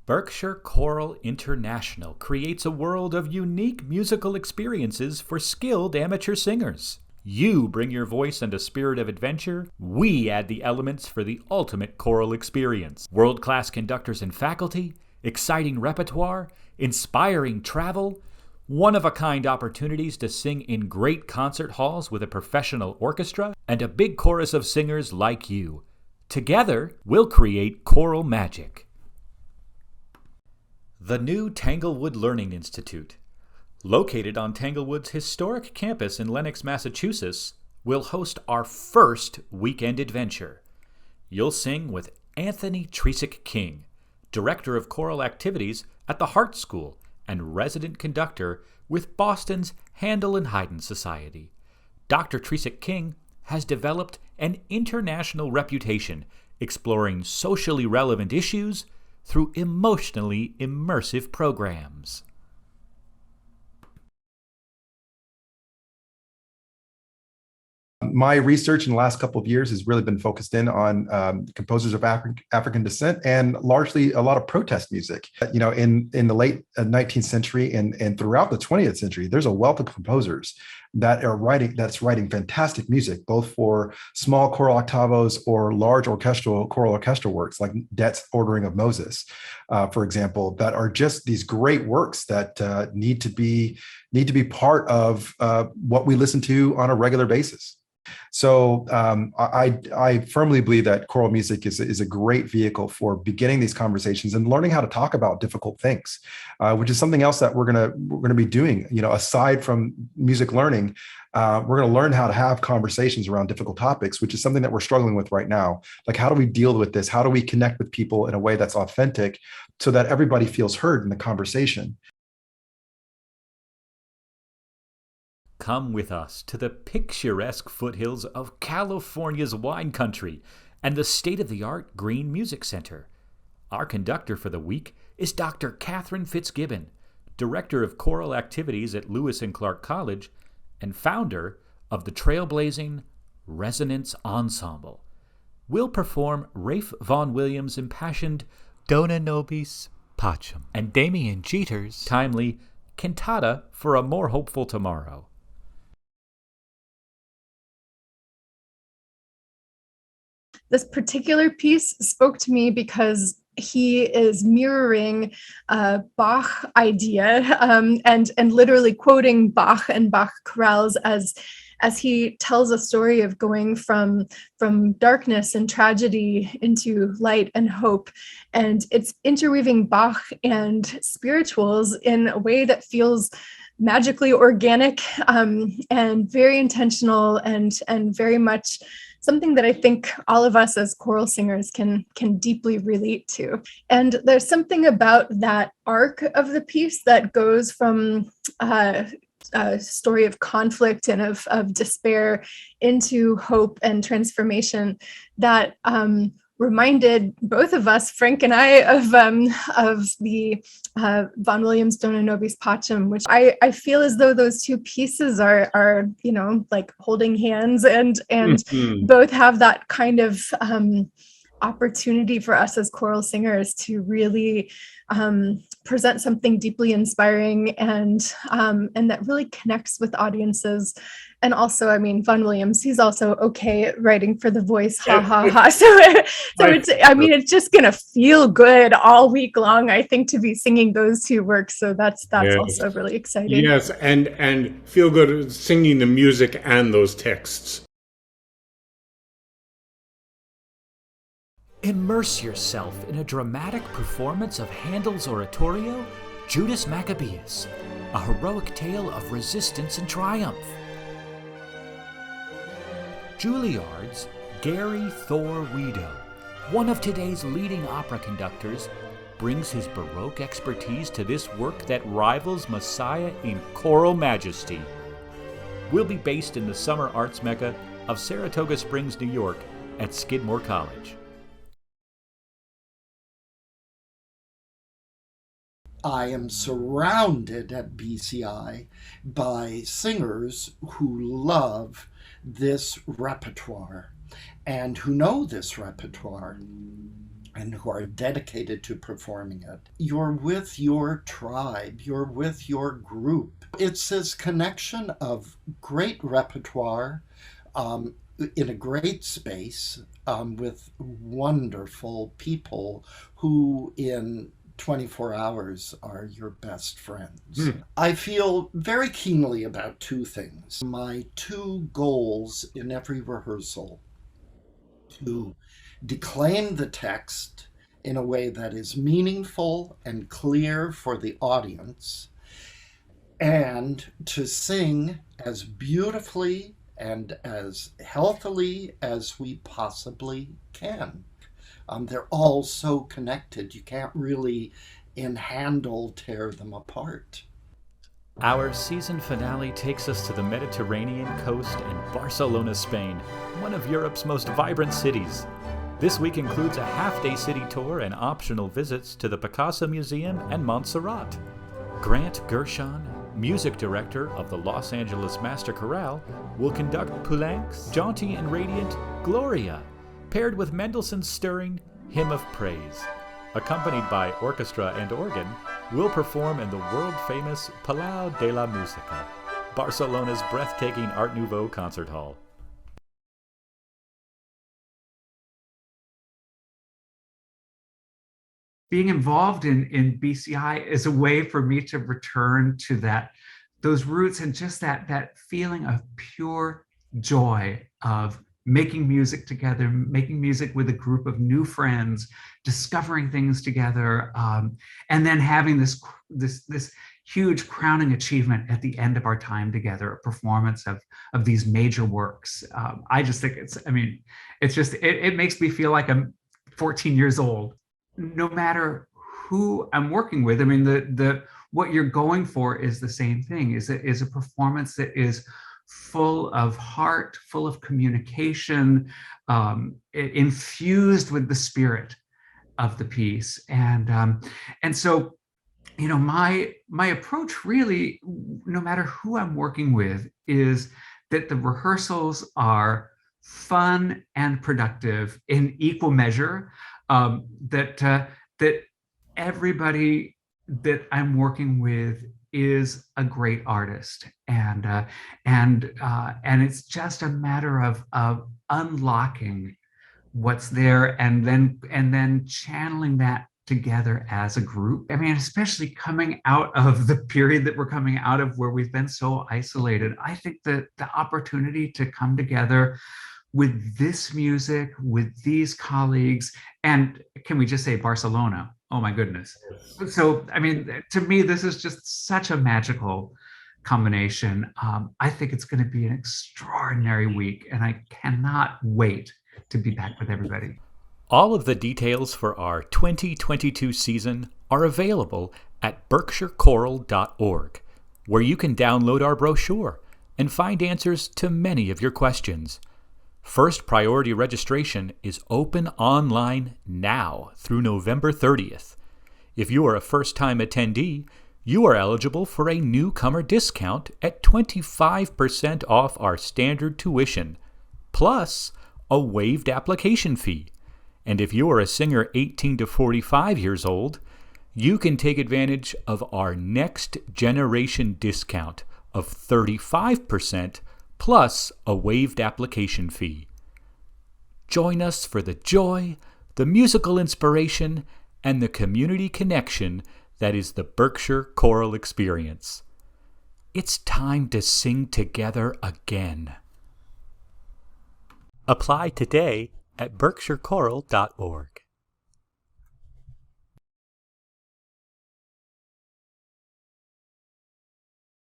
Berkshire Choral International creates a world of unique musical experiences for skilled amateur singers. You bring your voice and a spirit of adventure. We add the elements for the ultimate choral experience. World-class conductors and faculty, exciting repertoire, inspiring travel, one-of-a-kind opportunities to sing in great concert halls with a professional orchestra, and a big chorus of singers like you. Together, we'll create choral magic. The new Tanglewood Learning Institute, located on Tanglewood's historic campus in Lenox, Massachusetts, will host our first weekend adventure. You'll sing with Anthony Tresick King, Director of Choral Activities at the Hart School and resident conductor with Boston's Handel and Haydn Society. Dr. Tresick King has developed an international reputation exploring socially relevant issues through emotionally immersive programs. My research in the last couple of years has really been focused in on composers of African descent and largely a lot of protest music. You know, in the late 19th century and throughout the 20th century, there's a wealth of composers that's writing fantastic music, both for small choral octavos or large choral orchestral works like Det's Ordering of Moses, for example, that are just these great works that need to be part of what we listen to on a regular basis. So I firmly believe that choral music is a great vehicle for beginning these conversations and learning how to talk about difficult things, which is something else that we're gonna be doing. You know, aside from music learning, we're gonna learn how to have conversations around difficult topics, which is something that we're struggling with right now. Like, how do we deal with this? How do we connect with people in a way that's authentic so that everybody feels heard in the conversation? Come with us to the picturesque foothills of California's wine country and the state-of-the-art Green Music Center. Our conductor for the week is Dr. Catherine Fitzgibbon, Director of Choral Activities at Lewis and Clark College and founder of the trailblazing Resonance Ensemble. We'll perform Ralph Vaughan Williams' impassioned Dona Nobis Pacem and Damien Jeter's timely Cantata for a More Hopeful Tomorrow. This particular piece spoke to me because he is mirroring a Bach idea and literally quoting Bach and Bach chorales as he tells a story of going from darkness and tragedy into light and hope. And it's interweaving Bach and spirituals in a way that feels magically organic and very intentional and very much something that I think all of us as choral singers can deeply relate to. And there's something about that arc of the piece that goes from a story of conflict and of despair into hope and transformation that reminded both of us, Frank and I, of the Vaughan Williams' Dona Nobis Pacem, which I feel as though those two pieces are you know, like holding hands and both have that kind of opportunity for us as choral singers to really present something deeply inspiring and that really connects with audiences. And also, I mean, Vaughan Williams, he's also okay at writing for the voice, ha ha ha. So it's, I mean, it's just gonna feel good all week long, I think, to be singing those two works. So that's Yes. also really exciting. Yes, and feel good singing the music and those texts. Immerse yourself in a dramatic performance of Handel's oratorio, Judas Maccabeus, a heroic tale of resistance and triumph. Juilliard's Gary Thor Wedo, one of today's leading opera conductors, brings his Baroque expertise to this work that rivals Messiah in choral majesty. We'll be based in the summer arts mecca of Saratoga Springs, New York at Skidmore College. I am surrounded at BCI by singers who love this repertoire and who know this repertoire. and who are dedicated to performing it. You're with your tribe, you're with your group. It's this connection of great repertoire in a great space with wonderful people who in 24 hours are your best friends. I feel very keenly about two things. My two goals in every rehearsal: to declaim the text in a way that is meaningful and clear for the audience, and to sing as beautifully and as healthily as we possibly can. They're all so connected, you can't really in handle tear them apart. Our season finale takes us to the Mediterranean coast and Barcelona, Spain, one of Europe's most vibrant cities. This week includes a half-day city tour and optional visits to the Picasso Museum and Montserrat. Grant Gershon, music director of the Los Angeles Master Chorale, will conduct Poulenc's jaunty and radiant Gloria, paired with Mendelssohn's stirring Hymn of Praise. Accompanied by orchestra and organ, will perform in the world-famous Palau de la Música, Barcelona's breathtaking Art Nouveau concert hall. Being involved in BCI is a way for me to return to those roots and just that feeling of pure joy of making music together, making music with a group of new friends, discovering things together, and then having this huge crowning achievement at the end of our time together, a performance of these major works. I just think it makes me feel like I'm 14 years old. No matter who I'm working with, I mean, what you're going for is the same thing, is a performance that is full of heart, full of communication, infused with the spirit of the piece. And so, you know, my approach really, no matter who I'm working with, is that the rehearsals are fun and productive in equal measure, that everybody that I'm working with is a great artist, and it's just a matter of unlocking what's there and then channeling that together as a group. I mean, especially coming out of the period that we're coming out of, where we've been so isolated. I think that the opportunity to come together with this music, with these colleagues, and can we just say Barcelona? Oh my goodness. So, I mean, to me, this is just such a magical combination. I think it's going to be an extraordinary week, and I cannot wait to be back with everybody. All of the details for our 2022 season are available at berkshirechoral.org, where you can download our brochure and find answers to many of your questions. First priority registration is open online now through November 30th. If you are a first-time attendee, you are eligible for a newcomer discount at 25% off our standard tuition, plus a waived application fee. And if you are a singer 18 to 45 years old, you can take advantage of our next generation discount of 35% plus a waived application fee. Join us for the joy, the musical inspiration, and the community connection that is the Berkshire Choral Experience. It's time to sing together again. Apply today at berkshirechoral.org.